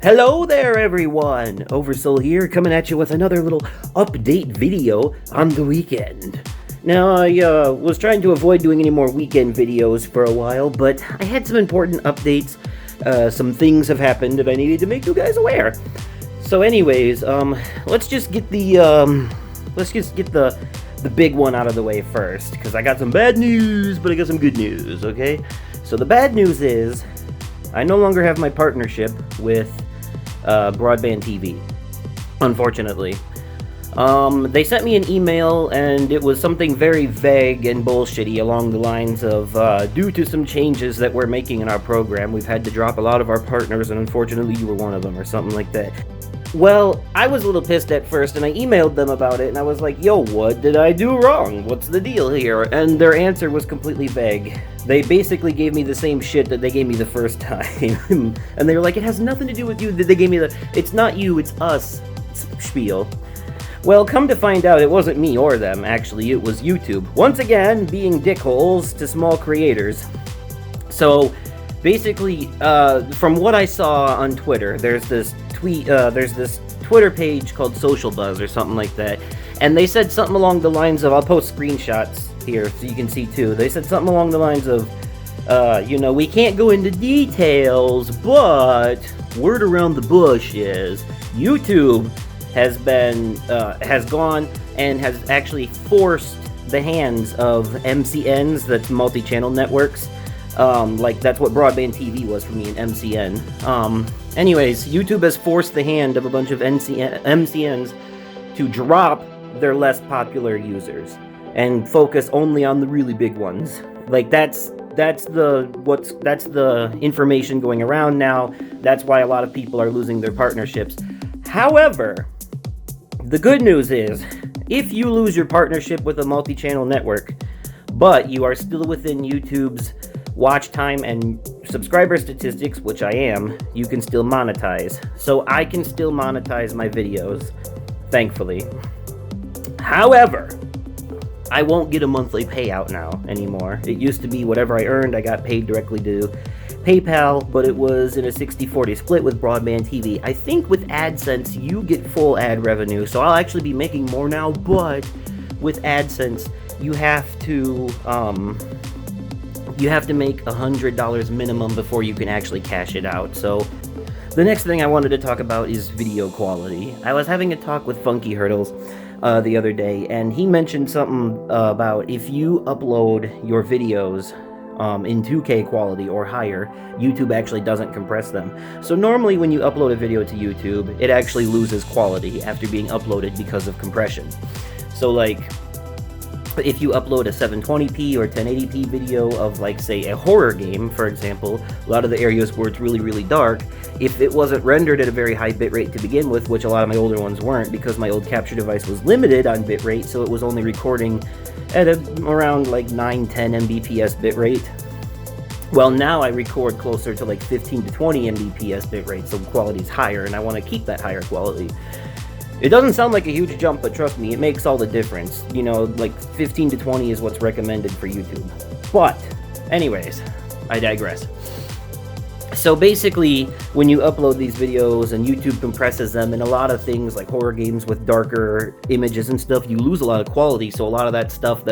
Hello there, everyone! Oversoul here, coming at you with another little update video on the weekend. Now, I was trying to avoid doing any more weekend videos for a while, but I had some important updates. Some things have happened that I needed to make you guys aware. So anyways, let's just get the big one out of the way first, because I got some bad news, but I got some good news, okay? So the bad news is, I no longer have my partnership with broadband TV, unfortunately. They sent me an email, and it was something very vague and bullshitty along the lines of, due to some changes that we're making in our program, we've had to drop a lot of our partners, and unfortunately you were one of them, or something like that. Well, I was a little pissed at first, and I emailed them about it, and I was like, yo, what did I do wrong? What's the deal here? And their answer was completely vague. They basically gave me the same shit that they gave me the first time. And they were like, it has nothing to do with you. They gave me it's not you, it's us spiel. Well, come to find out, it wasn't me or them, actually. It was YouTube. Once again, being dickholes to small creators. So, basically, from what I saw on Twitter, there's this Twitter page called Social Buzz or something like that, and they said something along the lines of, I'll post screenshots here so you can see too, they said something along the lines of, we can't go into details, but word around the bush is, YouTube has gone and has actually forced the hands of MCNs, that's multi-channel networks, like that's what broadband TV was for me, an MCN. Anyways, YouTube has forced the hand of a bunch of MCNs to drop their less popular users and focus only on the really big ones. Like that's the information going around now. That's why a lot of people are losing their partnerships. However, the good news is, if you lose your partnership with a multi-channel network, but you are still within YouTube's watch time and subscriber statistics, which I am, you can still monetize. So I can still monetize my videos, thankfully. However, I won't get a monthly payout now anymore. It used to be whatever I earned, I got paid directly to PayPal, but it was in a 60-40 split with broadband TV. I think with AdSense, you get full ad revenue, so I'll actually be making more now, but with AdSense, you have to make $100 minimum before you can actually cash it out. So the next thing I wanted to talk about is video quality. I was having a talk with Funky Hurdles the other day, and he mentioned something about if you upload your videos in 2K quality or higher, YouTube actually doesn't compress them. So normally when you upload a video to YouTube, it actually loses quality after being uploaded because of compression. So like, if you upload a 720p or 1080p video of, like, say, a horror game, for example, a lot of the areas where it's really, really dark, if it wasn't rendered at a very high bitrate to begin with, which a lot of my older ones weren't, because my old capture device was limited on bitrate, so it was only recording at around, like, 9-10 Mbps bitrate. Well, now I record closer to, like, 15 to 20 Mbps bitrate, so quality's higher, and I want to keep that higher quality. It doesn't sound like a huge jump, but trust me, it makes all the difference. You know, like 15 to 20 is what's recommended for YouTube. But, anyways, I digress. So basically, when you upload these videos and YouTube compresses them, and a lot of things like horror games with darker images and stuff, you lose a lot of quality. So a lot of that stuff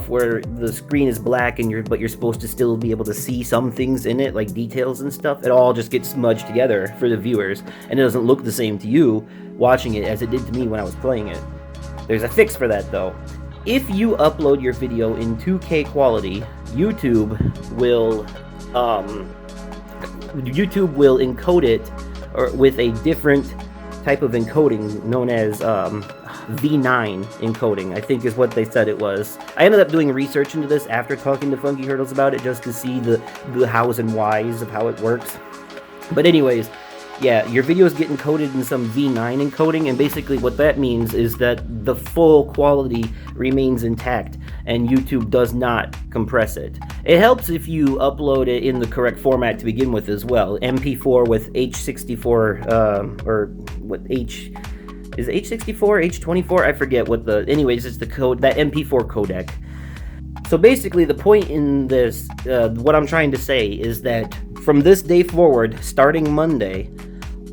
where the screen is black and but you're supposed to still be able to see some things in it, like details and stuff, it all just gets smudged together for the viewers, and it doesn't look the same to you watching it as it did to me when I was playing it. There's a fix for that though. If you upload your video in 2K quality, YouTube will encode it with a different type of encoding known as V9 encoding, I think is what they said it was. I ended up doing research into this after talking to Funky Hurdles about it, just to see the hows and whys of how it works. But anyways, yeah, your videos get encoded in some V9 encoding, and basically what that means is that the full quality remains intact, and YouTube does not compress it. It helps if you upload it in the correct format to begin with as well. MP4 with H64, or what is it H64, H24? I forget what anyways, it's the code, that MP4 codec. So basically the point in this, what I'm trying to say is that from this day forward, starting Monday,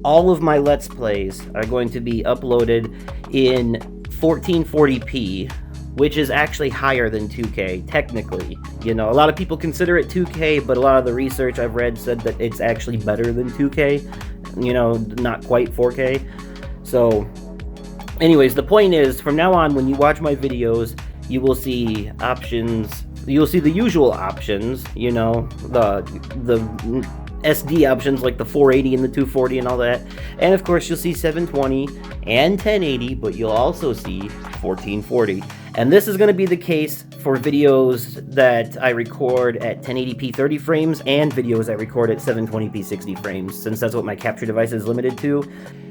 all of my Let's Plays are going to be uploaded in 1440p, which is actually higher than 2K, technically. You know, a lot of people consider it 2K, but a lot of the research I've read said that it's actually better than 2K. You know, not quite 4K. So, anyways, the point is, from now on, when you watch my videos, you will see options. You'll see the usual options, you know, the SD options like the 480 and the 240 and all that. And of course, you'll see 720 and 1080, but you'll also see 1440. And this is going to be the case for videos that I record at 1080p 30 frames and videos I record at 720p 60 frames, since that's what my capture device is limited to.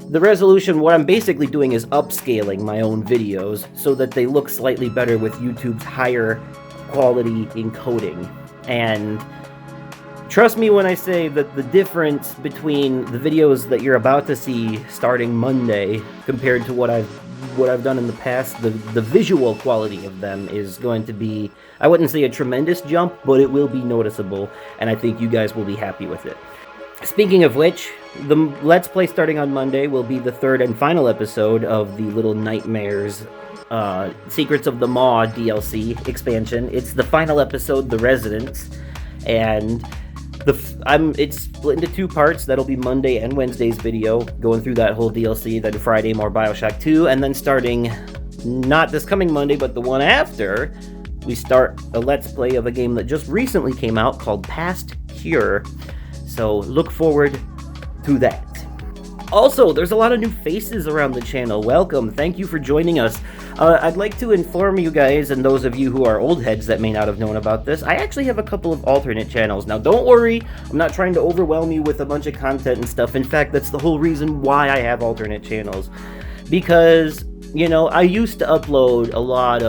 The resolution, what I'm basically doing is upscaling my own videos so that they look slightly better with YouTube's higher quality encoding. And trust me when I say that the difference between the videos that you're about to see starting Monday compared to what I've done in the past, the visual quality of them is going to be, I wouldn't say a tremendous jump, but it will be noticeable, and I think you guys will be happy with it. Speaking of which, the Let's Play starting on Monday will be the third and final episode of the Little Nightmares Secrets of the Maw DLC expansion. It's the final episode, The Residents, and it's split into two parts. That'll be Monday and Wednesday's video, going through that whole DLC, then Friday more Bioshock 2, and then starting, not this coming Monday, but the one after, we start a Let's Play of a game that just recently came out called Past Cure. So look forward to that. Also, there's a lot of new faces around the channel. Welcome. Thank you for joining us. I'd like to inform you guys, and those of you who are old heads that may not have known about this, I actually have a couple of alternate channels. Now, don't worry. I'm not trying to overwhelm you with a bunch of content and stuff. In fact, that's the whole reason why I have alternate channels. Because, you know, I used to upload a lot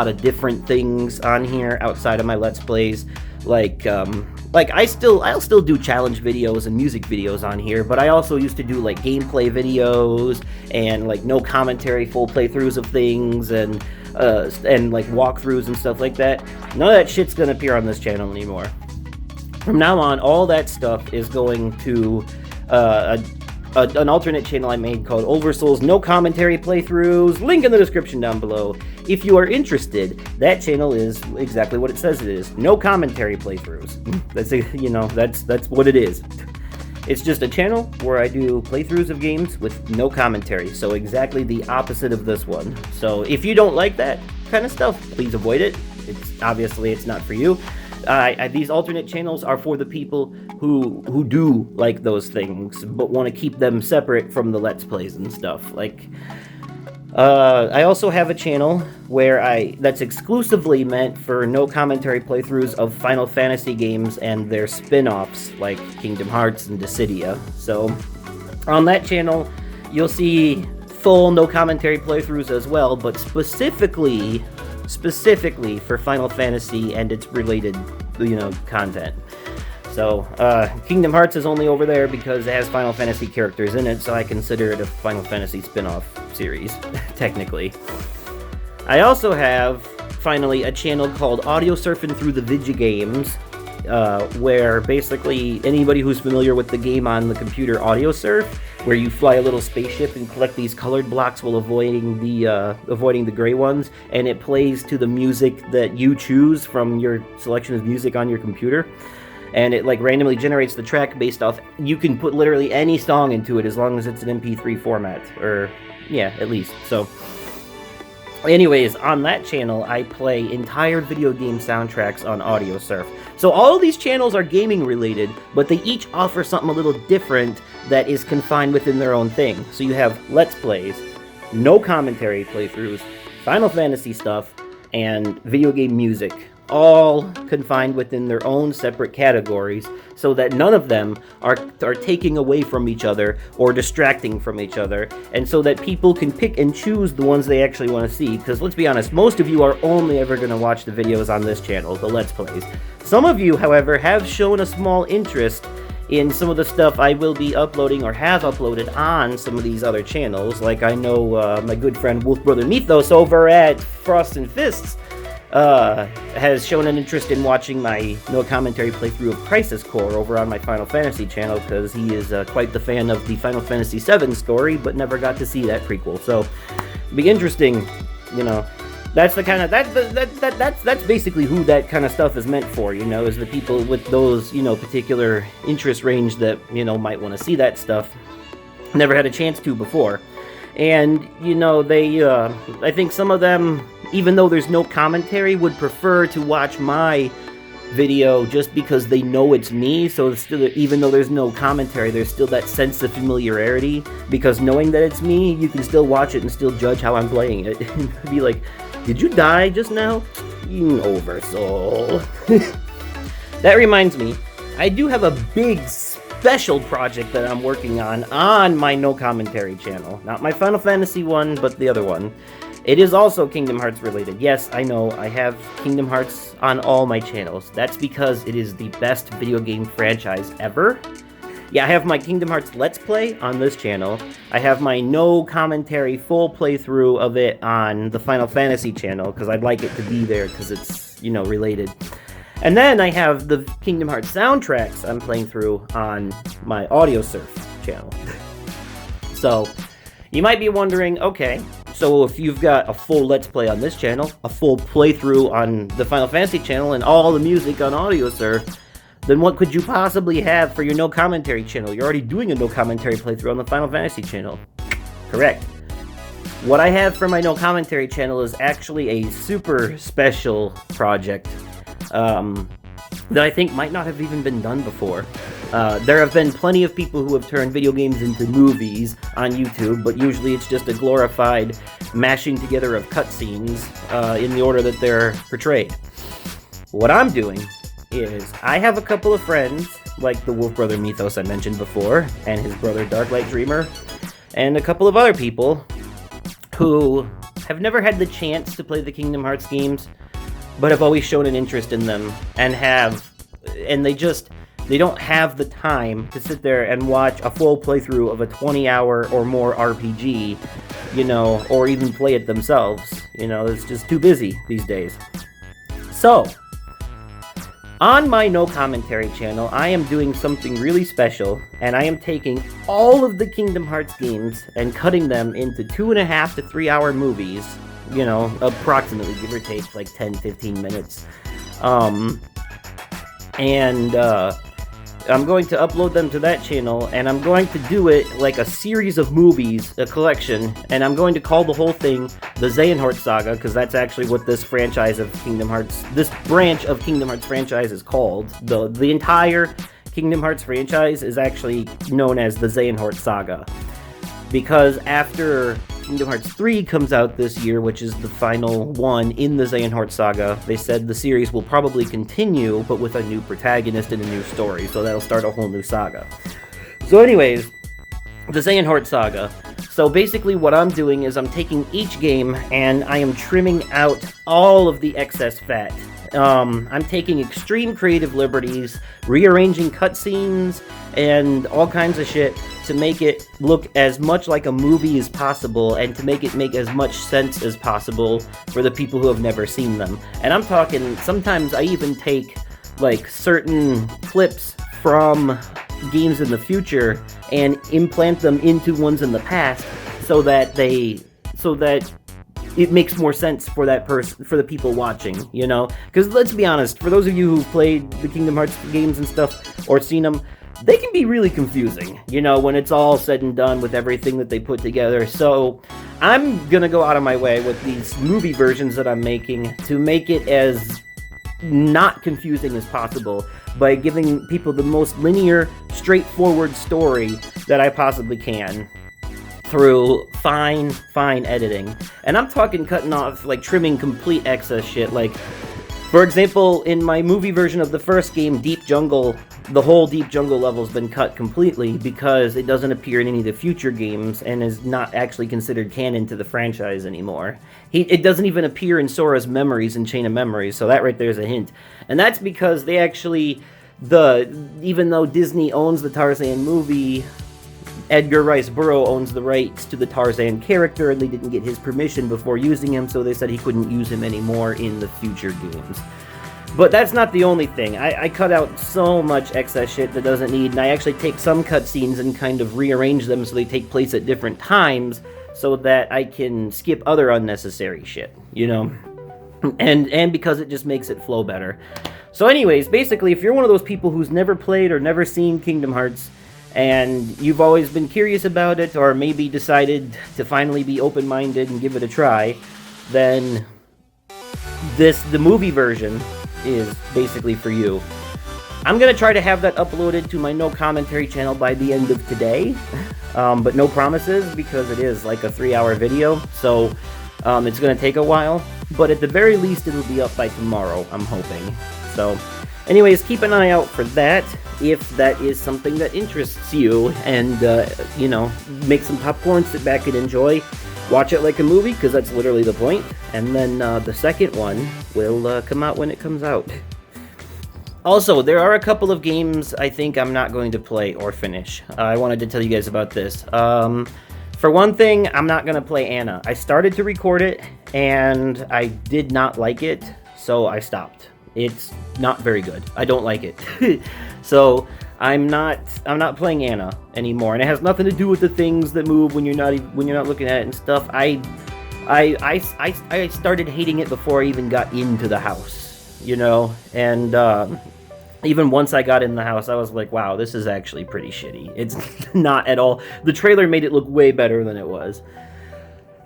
of different things on here outside of my Let's Plays. Like I'll still do challenge videos and music videos on here, but I also used to do like gameplay videos and like no commentary full playthroughs of things and like walkthroughs and stuff like that. None of that shit's gonna appear on this channel anymore. From now on, all that stuff is going to an alternate channel I made called Oversoul's No Commentary Playthroughs. Link in the description down below. If you are interested, that channel is exactly what it says it is. No commentary playthroughs. That's what it is. It's just a channel where I do playthroughs of games with no commentary. So exactly the opposite of this one. So if you don't like that kind of stuff, please avoid it. It's not for you. These alternate channels are for the people who do like those things, but want to keep them separate from the Let's Plays and stuff. Like, I also have a channel where that's exclusively meant for no commentary playthroughs of Final Fantasy games and their spin-offs, like Kingdom Hearts and Dissidia. So, on that channel, you'll see full no commentary playthroughs as well, but specifically for Final Fantasy and its related, content. So, Kingdom Hearts is only over there because it has Final Fantasy characters in it, so I consider it a Final Fantasy spin-off series, technically. I also have, finally, a channel called Audio Surfing Through the Vigigames, where basically anybody who's familiar with the game on the computer Audio Surf, where you fly a little spaceship and collect these colored blocks while avoiding the gray ones, and it plays to the music that you choose from your selection of music on your computer. And it like randomly generates the track based off, you can put literally any song into it as long as it's an MP3 format, or yeah, at least. So anyways, on that channel I play entire video game soundtracks on Audio Surf. So all of these channels are gaming related, but they each offer something a little different that is confined within their own thing. So you have Let's Plays, no commentary playthroughs, Final Fantasy stuff, and video game music, all confined within their own separate categories, so that none of them are taking away from each other or distracting from each other, and so that people can pick and choose the ones they actually want to see. Because let's be honest, most of you are only ever going to watch the videos on this channel, the Let's Plays. Some of you, however, have shown a small interest in some of the stuff I will be uploading or have uploaded on some of these other channels. Like I know my good friend Wolf Brother Mythos over at Frost and Fists has shown an interest in watching my no commentary playthrough of Crisis Core over on my Final Fantasy channel, because he is quite the fan of the Final Fantasy VII story, but never got to see that prequel. So, it'd be interesting, you know. That's the kind of that's basically who that kind of stuff is meant for, you know, is the people with those, you know, particular interest range that, you know, might want to see that stuff. Never had a chance to before. And, you know, they, I think some of them, even though there's no commentary, would prefer to watch my video just because they know it's me. So still, even though there's no commentary, there's still that sense of familiarity, because knowing that it's me, you can still watch it and still judge how I'm playing it. And be like, did you die just now? You Oversoul. That reminds me, I do have a big special project that I'm working on my no commentary channel. Not my Final Fantasy one, but the other one. It is also Kingdom Hearts related. Yes, I know, I have Kingdom Hearts on all my channels. That's because it is the best video game franchise ever. Yeah, I have my Kingdom Hearts Let's Play on this channel. I have my no commentary full playthrough of it on the Final Fantasy channel, because I'd like it to be there, because it's, you know, related. And then I have the Kingdom Hearts soundtracks I'm playing through on my AudioSurf channel. So, you might be wondering, okay, so if you've got a full Let's Play on this channel, a full playthrough on the Final Fantasy channel, and all the music on AudioSurf, then what could you possibly have for your no commentary channel? You're already doing a no commentary playthrough on the Final Fantasy channel. Correct. What I have for my no commentary channel is actually a super special project that I think might not have even been done before. There have been plenty of people who have turned video games into movies on YouTube, but usually it's just a glorified mashing together of cutscenes in the order that they're portrayed. What I'm doing is I have a couple of friends, like the Wolf Brother Mythos I mentioned before, and his brother Darklight Dreamer, and a couple of other people who have never had the chance to play the Kingdom Hearts games, but have always shown an interest in them, and they don't have the time to sit there and watch a full playthrough of a 20-hour or more RPG, you know, or even play it themselves. You know, it's just too busy these days. So, on my no commentary channel, I am doing something really special, and I am taking all of the Kingdom Hearts games and cutting them into 2.5 to 3 hour movies, you know, approximately, give or take, like 10-15 minutes. I'm going to upload them to that channel, and I'm going to do it like a series of movies, a collection, and I'm going to call the whole thing the Xehanort Saga, because that's actually what this franchise of Kingdom Hearts, this branch of Kingdom Hearts franchise is called. The entire Kingdom Hearts franchise is actually known as the Xehanort Saga, because after Kingdom Hearts 3 comes out this year, which is the final one in the Xehanort Saga, they said the series will probably continue, but with a new protagonist and a new story, so that'll start a whole new saga. So anyways, the Xehanort Saga. So basically what I'm doing is I'm taking each game and I am trimming out all of the excess fat. I'm taking extreme creative liberties, rearranging cutscenes, and all kinds of shit to make it look as much like a movie as possible, and to make it make as much sense as possible for the people who have never seen them. And I'm talking, sometimes I even take, like, certain clips from games in the future and implant them into ones in the past so that it makes more sense for that person, for the people watching, you know? Because let's be honest, for those of you who've played the Kingdom Hearts games and stuff, or seen them, they can be really confusing, you know, when it's all said and done with everything that they put together. So I'm gonna go out of my way with these movie versions that I'm making to make it as not confusing as possible by giving people the most linear, straightforward story that I possibly can, through fine editing. And I'm talking cutting off, like, trimming complete excess shit. Like, for example, in my movie version of the first game, Deep Jungle, the whole Deep Jungle level's been cut completely because it doesn't appear in any of the future games and is not actually considered canon to the franchise anymore. It doesn't even appear in Sora's memories in Chain of Memories, so that right there is a hint. And that's because they actually, even though Disney owns the Tarzan movie Edgar Rice Burroughs owns the rights to the Tarzan character, and they didn't get his permission before using him, so they said he couldn't use him anymore in the future games. But that's not the only thing. I cut out so much excess shit that doesn't need, and I actually take some cutscenes and kind of rearrange them so they take place at different times, so that I can skip other unnecessary shit, you know? And because it just makes it flow better. So anyways, basically, if you're one of those people who's never played or never seen Kingdom Hearts, and you've always been curious about it, or maybe decided to finally be open-minded and give it a try, then the movie version is basically for you. I'm going to try to have that uploaded to my No Commentary channel by the end of today, but no promises, because it is like a 3-hour video, so it's going to take a while, but at the very least it'll be up by tomorrow, I'm hoping. So anyways, keep an eye out for that, if that is something that interests you, and, you know, make some popcorn, sit back and enjoy, watch it like a movie, because that's literally the point, and then the second one will come out when it comes out. Also, there are a couple of games I think I'm not going to play or finish. I wanted to tell you guys about this. For one thing, I'm not going to play Anna. I started to record it, and I did not like it, so I stopped. It's not very good. I don't like it. So I'm not playing Anna anymore, and it has nothing to do with the things that move when you're not looking at it and stuff. I started hating it before I even got into the house, you know, and even once I got in the house, I was like, wow, this is actually pretty shitty. It's not at all. The trailer made it look way better than it was.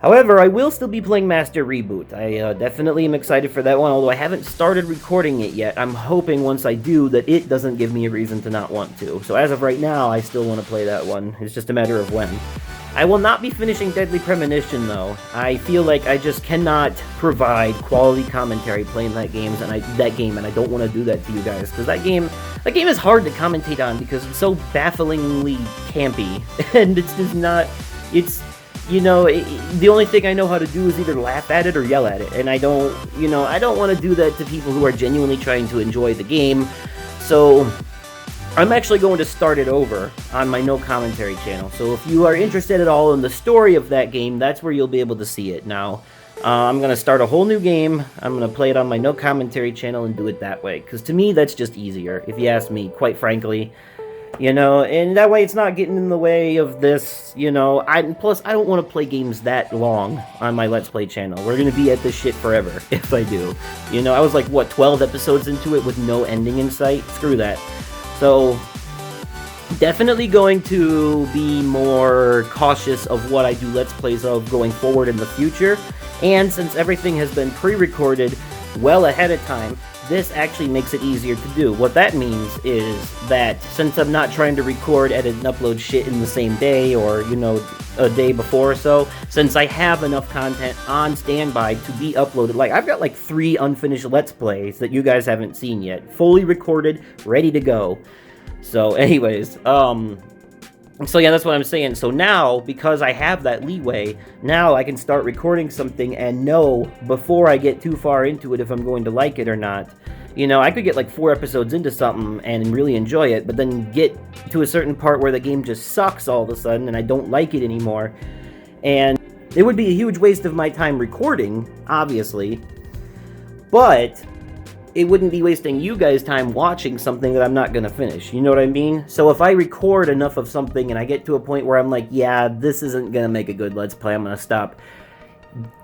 However, I will still be playing Master Reboot. I definitely am excited for that one, although I haven't started recording it yet. I'm hoping once I do that it doesn't give me a reason to not want to. So as of right now, I still want to play that one. It's just a matter of when. I will not be finishing Deadly Premonition, though. I feel like I just cannot provide quality commentary playing that game, and I don't want to do that to you guys, because that game is hard to commentate on because it's so bafflingly campy, and it's just not. It's, you know, the only thing I know how to do is either laugh at it or yell at it, and I don't want to do that to people who are genuinely trying to enjoy the game. So I'm actually going to start it over on my No Commentary channel. So if you are interested at all in the story of that game, that's where you'll be able to see it. Now, I'm going to start a whole new game. I'm going to play it on my No Commentary channel and do it that way, because to me, that's just easier, if you ask me, quite frankly. You know, and that way it's not getting in the way of this, you know. Plus, I don't want to play games that long on my Let's Play channel. We're going to be at this shit forever, if I do. You know, I was like, what, 12 episodes into it with no ending in sight? Screw that. So, definitely going to be more cautious of what I do Let's Plays of going forward in the future. And since everything has been pre-recorded well ahead of time, this actually makes it easier to do. What that means is that since I'm not trying to record, edit, and upload shit in the same day or, you know, a day before or so, since I have enough content on standby to be uploaded, like, I've got like 3 unfinished Let's Plays that you guys haven't seen yet, fully recorded, ready to go. So anyways, so yeah, that's what I'm saying. So now, because I have that leeway, now I can start recording something and know before I get too far into it if I'm going to like it or not. You know, I could get like 4 episodes into something and really enjoy it, but then get to a certain part where the game just sucks all of a sudden and I don't like it anymore. And it would be a huge waste of my time recording, obviously, but it wouldn't be wasting you guys' time watching something that I'm not going to finish. You know what I mean? So if I record enough of something and I get to a point where I'm like, yeah, this isn't going to make a good Let's Play, I'm going to stop,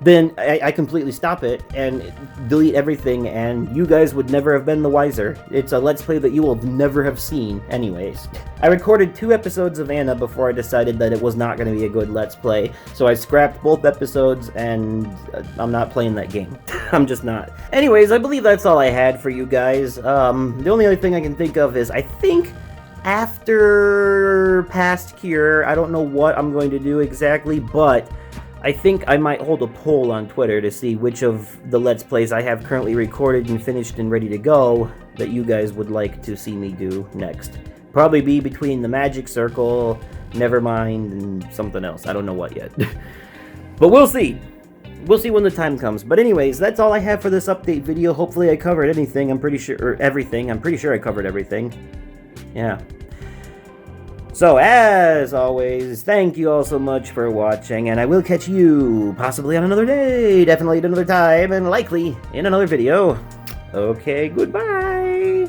then I completely stop it and delete everything, and you guys would never have been the wiser. It's a Let's Play that you will never have seen anyways. I recorded 2 episodes of Anna before I decided that it was not going to be a good Let's Play, so I scrapped both episodes, and I'm not playing that game. I'm just not. Anyways, I believe that's all I had for you guys. The only other thing I can think of is, I think after Past Cure, I don't know what I'm going to do exactly, but I think I might hold a poll on Twitter to see which of the Let's Plays I have currently recorded and finished and ready to go that you guys would like to see me do next. Probably be between the Magic Circle, Nevermind, and something else. I don't know what yet. But we'll see. We'll see when the time comes. But anyways, that's all I have for this update video. Hopefully I covered anything. I'm pretty sure, or everything. I'm pretty sure I covered everything. Yeah. So, as always, thank you all so much for watching, and I will catch you possibly on another day, definitely at another time, and likely in another video. Okay, goodbye!